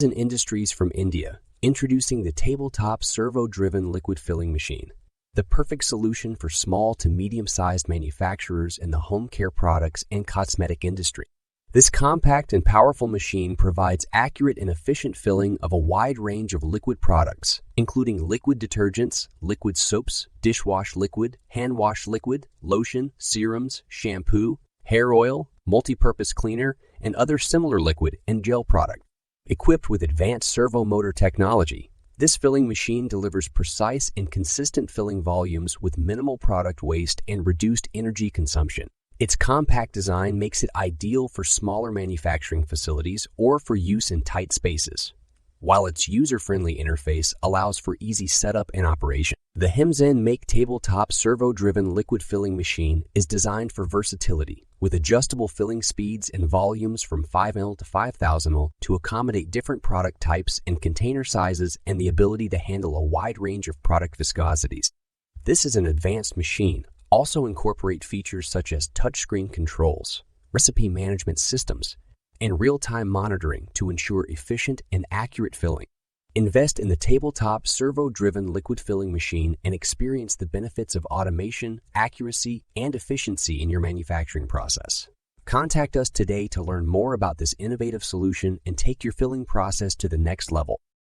Industries from India, introducing the tabletop servo-driven liquid filling machine, the perfect solution for small to medium-sized manufacturers in the home care products and cosmetic industry. This compact and powerful machine provides accurate and efficient filling of a wide range of liquid products, including liquid detergents, liquid soaps, dishwash liquid, hand wash liquid, lotion, serums, shampoo, hair oil, multipurpose cleaner, and other similar liquid and gel products. Equipped with advanced servo motor technology, this filling machine delivers precise and consistent filling volumes with minimal product waste and reduced energy consumption. Its compact design makes it ideal for smaller manufacturing facilities or for use in tight spaces, while its user-friendly interface allows for easy setup and operation. The Himzen Make tabletop servo-driven liquid filling machine is designed for versatility, with adjustable filling speeds and volumes from 5 ml to 5,000 ml to accommodate different product types and container sizes and the ability to handle a wide range of product viscosities. This is an advanced machine. Also incorporate features such as touchscreen controls, recipe management systems, and real-time monitoring to ensure efficient and accurate filling. Invest in the tabletop servo-driven liquid filling machine and experience the benefits of automation, accuracy, and efficiency in your manufacturing process. Contact us today to learn more about this innovative solution and take your filling process to the next level.